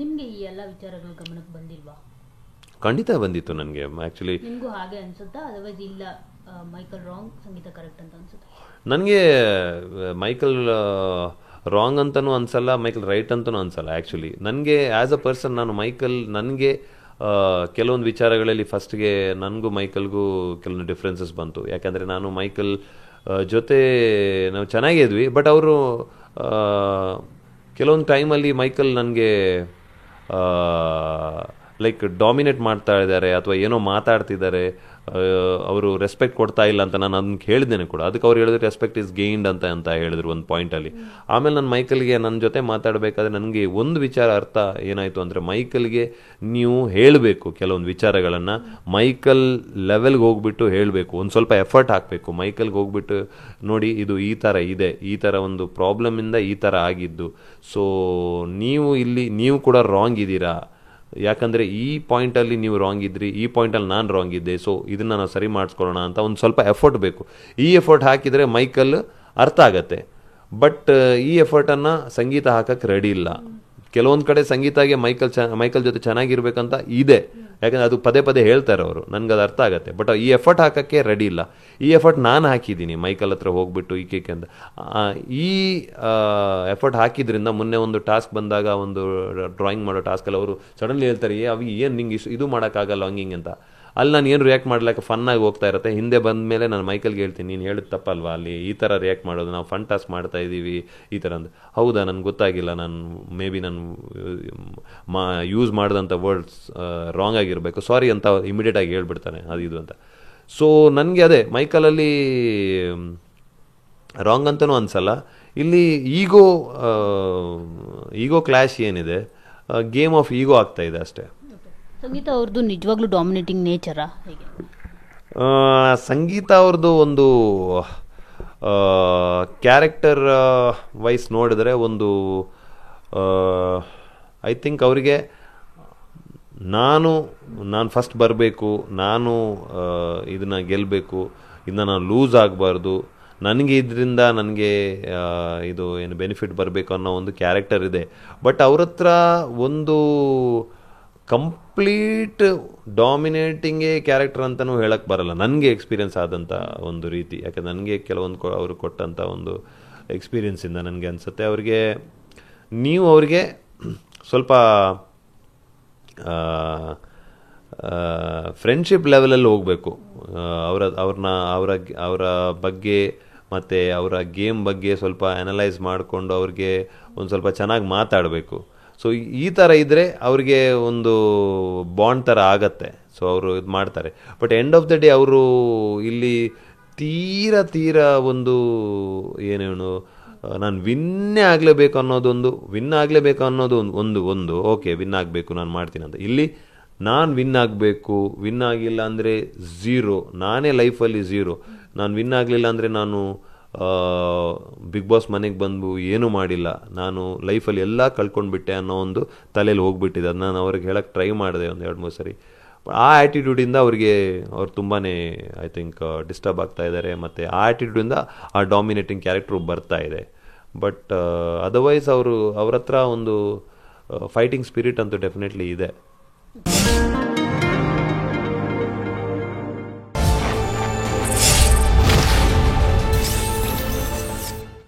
ನಿಮಗೆ ಈ ಎಲ್ಲ ವಿಚಾರಗಳು ಗಮನಕ್ಕೆ ಬಂದಿಲ್ವಾ? ಖಂಡಿತ ಬಂದಿತ್ತು ನನಗೆ. ಆ್ಯಕ್ಚುಲಿ ನಿಮಗೂ ಹಾಗೆ ಅನ್ಸುತ್ತಾ? ಅದರ್ವೈಸ್ ಇಲ್ಲ ಮೈಕಲ್ ರಾಂಗ್, ಸಂಗೀತ ಕರೆಕ್ಟ್ ಅಂತ ಅನ್ಸುತ್ತೆ? ನನಗೆ ಮೈಕಲ್ ರಾಂಗ್ ಅಂತಲೂ ಅನ್ಸಲ್ಲ, ಮೈಕಲ್ ರೈಟ್ ಅಂತಲೂ ಅನ್ಸಲ್ಲ. ಆ್ಯಕ್ಚುಲಿ ನನಗೆ ಆ್ಯಸ್ ಅ ಪರ್ಸನ್ ನಾನು ಮೈಕಲ್ ನನಗೆ ಕೆಲವೊಂದು ವಿಚಾರಗಳಲ್ಲಿ ಫಸ್ಟ್ಗೆ ನನಗೂ ಮೈಕಲ್ಗೂ ಕೆಲವೊಂದು ಡಿಫ್ರೆನ್ಸಸ್ ಬಂತು. ಯಾಕಂದರೆ ನಾನು ಮೈಕಲ್ ಜೊತೆ ನಾವು ಚೆನ್ನಾಗಿದ್ವಿ, ಬಟ್ ಅವರು ಕೆಲವೊಂದು ಟೈಮಲ್ಲಿ ಮೈಕಲ್ ನನಗೆ ಲೈಕ್ ಡಾಮಿನೇಟ್ ಮಾಡ್ತಾ ಇದ್ದಾರೆ ಅಥವಾ ಏನೋ ಮಾತಾಡ್ತಿದ್ದಾರೆ, ಅವರು ರೆಸ್ಪೆಕ್ಟ್ ಕೊಡ್ತಾ ಇಲ್ಲ ಅಂತ ನಾನು ಅದನ್ನ ಕೇಳಿದ್ದೇನೆ ಕೂಡ. ಅದಕ್ಕೆ ಅವ್ರು ಹೇಳಿದ್ರು ರೆಸ್ಪೆಕ್ಟ್ ಇಸ್ ಗೇನ್ಡ್ ಅಂತ ಹೇಳಿದ್ರು ಒಂದು ಪಾಯಿಂಟಲ್ಲಿ. ಆಮೇಲೆ ನಾನು ಮೈಕಲ್ಗೆ ನನ್ನ ಜೊತೆ ಮಾತಾಡಬೇಕಾದ್ರೆ ನನಗೆ ಒಂದು ವಿಚಾರ ಅರ್ಥ ಏನಾಯಿತು ಅಂದರೆ, ಮೈಕಲ್ಗೆ ನೀವು ಹೇಳಬೇಕು ಕೆಲವೊಂದು ವಿಚಾರಗಳನ್ನು, ಮೈಕಲ್ ಲೆವೆಲ್ಗೆ ಹೋಗ್ಬಿಟ್ಟು ಹೇಳಬೇಕು, ಒಂದು ಸ್ವಲ್ಪ ಎಫರ್ಟ್ ಹಾಕಬೇಕು. ಮೈಕಲ್ಗೆ ಹೋಗ್ಬಿಟ್ಟು ನೋಡಿ ಇದು ಈ ಥರ ಇದೆ, ಈ ಥರ ಒಂದು ಪ್ರಾಬ್ಲಮಿಂದ ಈ ಥರ ಆಗಿದ್ದು, ಸೊ ನೀವು ಕೂಡ ರಾಂಗ್ ಇದ್ದೀರಾ, ಯಾಕಂದರೆ ಈ ಪಾಯಿಂಟಲ್ಲಿ ನೀವು ರಾಂಗ್ ಇದ್ರಿ, ಈ ಪಾಯಿಂಟಲ್ಲಿ ನಾನು ರಾಂಗ್ ಇದ್ದೆ, ಸೊ ಇದನ್ನು ನಾವು ಸರಿ ಮಾಡಿಸ್ಕೊಳ್ಳೋಣ ಅಂತ ಒಂದು ಸ್ವಲ್ಪ ಎಫರ್ಟ್ ಬೇಕು. ಈ ಎಫರ್ಟ್ ಹಾಕಿದರೆ ಮೈಕಲ್ ಅರ್ಥ ಆಗತ್ತೆ. ಬಟ್ ಈ ಎಫರ್ಟನ್ನು ಸಂಗೀತ ಹಾಕಕ್ಕೆ ರೆಡಿ ಇಲ್ಲ. ಕೆಲವೊಂದು ಕಡೆ ಸಂಗೀತಾಗೆ ಮೈಕಲ್ ಜೊತೆ ಚೆನ್ನಾಗಿರ್ಬೇಕಂತ ಇದೆ, ಯಾಕಂದರೆ ಅದು ಪದೇ ಪದೇ ಹೇಳ್ತಾರೆ ಅವರು, ನನಗೆ ಅದು ಅರ್ಥ ಆಗುತ್ತೆ. ಬಟ್ ಈ ಎಫರ್ಟ್ ಹಾಕೋಕ್ಕೆ ರೆಡಿ ಇಲ್ಲ. ಈ ಎಫರ್ಟ್ ನಾನು ಹಾಕಿದ್ದೀನಿ ಮೈಕಲ್ ಹತ್ರ ಹೋಗ್ಬಿಟ್ಟು ಈ ಕೇಕ್ ಅಂತ. ಈ ಎಫರ್ಟ್ ಹಾಕಿದ್ರಿಂದ ಮೊನ್ನೆ ಒಂದು ಟಾಸ್ಕ್ ಬಂದಾಗ, ಒಂದು ಡ್ರಾಯಿಂಗ್ ಮಾಡೋ ಟಾಸ್ಕಲ್ಲಿ ಅವರು ಸಡನ್ಲಿ ಹೇಳ್ತಾರೆ, ಏನು ನಿಂಗೆ ಇದು ಮಾಡೋಕ್ಕಾಗಲ್ಲ ಹಂಗಿಂಗೆ ಅಂತ. ಅಲ್ಲಿ ನಾನು ಏನು ರಿಯಾಕ್ಟ್ ಮಾಡ್ಲಿಕ್ಕೆ ಫನ್ನಾಗಿ ಹೋಗ್ತಾ ಇರುತ್ತೆ. ಹಿಂದೆ ಬಂದ ಮೇಲೆ ನಾನು ಮೈಕಲ್ಗೆ ಹೇಳ್ತೀನಿ, ನೀನು ಹೇಳಿದ ತಪ್ಪಲ್ವಾ, ಅಲ್ಲಿ ಈ ಥರ ರಿಯಾಕ್ಟ್ ಮಾಡೋದು, ನಾವು ಫನ್ ಟಾಸ್ಕ್ ಮಾಡ್ತಾ ಇದ್ದೀವಿ ಈ ಥರ ಅಂತ. ಹೌದಾ, ನನಗೆ ಗೊತ್ತಾಗಿಲ್ಲ, ನಾನು ಮೇ ಬಿ ನಾನು ಯೂಸ್ ಮಾಡಿದಂಥ ವರ್ಡ್ಸ್ ರಾಂಗ್ ಆಗಿರಬೇಕು, ಸಾರಿ ಅಂತ ಇಮಿಡಿಯೇಟಾಗಿ ಹೇಳ್ಬಿಡ್ತಾನೆ ಅದು ಇದು ಅಂತ. ಸೊ ನನಗೆ ಅದೇ ಮೈಕಲಲ್ಲಿ ರಾಂಗ್ ಅಂತಲೂ ಅನಿಸಲ್ಲ. ಇಲ್ಲಿ ಈಗೋ ಕ್ಲಾಶ್ ಏನಿದೆ, ಗೇಮ್ ಆಫ್ ಈಗೋ ಆಗ್ತಾ ಇದೆ ಅಷ್ಟೇ. ಸಂಗೀತ ಅವ್ರದ್ದು ನಿಜವಾಗ್ಲೂ ಡಾಮಿನೇಟಿಂಗ್ ನೇಚರಾ ಹೇಗೆ? ಸಂಗೀತ ಅವ್ರದ್ದು ಒಂದು ಕ್ಯಾರೆಕ್ಟರ್ ವೈಸ್ ನೋಡಿದ್ರೆ ಒಂದು ಐ ಥಿಂಕ್ ಅವರಿಗೆ ನಾನು ಫಸ್ಟ್ ಬರಬೇಕು, ನಾನು ಇದನ್ನು ಗೆಲ್ಲಬೇಕು, ಇದನ್ನು ನಾನು ಲೂಸ್ ಆಗಬಾರ್ದು, ನನಗೆ ಇದರಿಂದ ನನಗೆ ಇದು ಏನು ಬೆನಿಫಿಟ್ ಬರಬೇಕು ಅನ್ನೋ ಒಂದು ಕ್ಯಾರೆಕ್ಟರ್ ಇದೆ. ಬಟ್ ಅವ್ರ ಹತ್ರ ಒಂದು ಕಂಪ್ಲೀಟ್ ಡಾಮಿನೇಟಿಂಗೇ ಕ್ಯಾರೆಕ್ಟರ್ ಅಂತಲೂ ಹೇಳಕ್ಕೆ ಬರಲ್ಲ, ನನಗೆ ಎಕ್ಸ್ಪೀರಿಯನ್ಸ್ ಆದಂಥ ಒಂದು ರೀತಿ. ಯಾಕಂದ್ರೆ ನನಗೆ ಕೆಲವೊಂದು ಅವರು ಕೊಟ್ಟಂಥ ಒಂದು ಎಕ್ಸ್ಪೀರಿಯನ್ಸಿಂದ ನನಗೆ ಅನಿಸುತ್ತೆ, ನೀವು ಅವ್ರಿಗೆ ಸ್ವಲ್ಪ ಫ್ರೆಂಡ್ಶಿಪ್ ಲೆವೆಲಲ್ಲಿ ಹೋಗಬೇಕು. ಅವರ ಬಗ್ಗೆ ಮತ್ತು ಅವರ ಗೇಮ್ ಬಗ್ಗೆ ಸ್ವಲ್ಪ ಅನಲೈಸ್ ಮಾಡಿಕೊಂಡು ಅವ್ರಿಗೆ ಒಂದು ಸ್ವಲ್ಪ ಚೆನ್ನಾಗಿ ಮಾತಾಡಬೇಕು. ಸೊ ಈ ಥರ ಇದ್ದರೆ ಅವ್ರಿಗೆ ಒಂದು ಬಾಂಡ್ ಥರ ಆಗತ್ತೆ. ಸೊ ಅವರು ಇದು ಮಾಡ್ತಾರೆ. But end of the day ಅವರು ಇಲ್ಲಿ ತೀರ ಒಂದು ಏನೇನು ನಾನು ವಿನ್ನೇ ಆಗಲೇಬೇಕು ಅನ್ನೋದು ಒಂದು ಓಕೆ, ವಿನ್ ಆಗಬೇಕು, ನಾನು ಮಾಡ್ತೀನಿ ಅಂತ. ಇಲ್ಲಿ ನಾನು ವಿನ್ ಆಗಬೇಕು, ವಿನ್ ಆಗಿಲ್ಲ ಅಂದರೆ ಝೀರೋ, ನಾನೇ ಲೈಫಲ್ಲಿ ಝೀರೋ. ನಾನು ವಿನ್ ಆಗಲಿಲ್ಲ ಅಂದರೆ ನಾನು ಬಿಗ್ ಬಾಸ್ ಮನೆಗೆ ಬಂದು ಏನೂ ಮಾಡಿಲ್ಲ, ನಾನು ಲೈಫಲ್ಲಿ ಎಲ್ಲ ಕಳ್ಕೊಂಡ್ಬಿಟ್ಟೆ ಅನ್ನೋ ಒಂದು ತಲೆಯಲ್ಲಿ ಹೋಗ್ಬಿಟ್ಟಿದೆ. ಅದು ನಾನು ಅವ್ರಿಗೆ ಹೇಳಕ್ಕೆ ಟ್ರೈ ಮಾಡಿದೆ ಒಂದು 2-3 ಸರಿ. ಆ ಆ್ಯಟಿಟ್ಯೂಡಿಂದ ಅವ್ರು ತುಂಬಾ ಐ ಥಿಂಕ್ ಡಿಸ್ಟರ್ಬ್ ಆಗ್ತಾ ಇದ್ದಾರೆ, ಮತ್ತು ಆ ಆ್ಯಟಿಟ್ಯೂಡಿಂದ ಆ ಡಾಮಿನೇಟಿಂಗ್ ಕ್ಯಾರೆಕ್ಟ್ರು ಬರ್ತಾ ಇದೆ. ಬಟ್ ಅದರ್ವೈಸ್ ಅವ್ರ ಹತ್ರ ಒಂದು ಫೈಟಿಂಗ್ ಸ್ಪಿರಿಟ್ ಅಂತೂ ಡೆಫಿನೆಟ್ಲಿ ಇದೆ.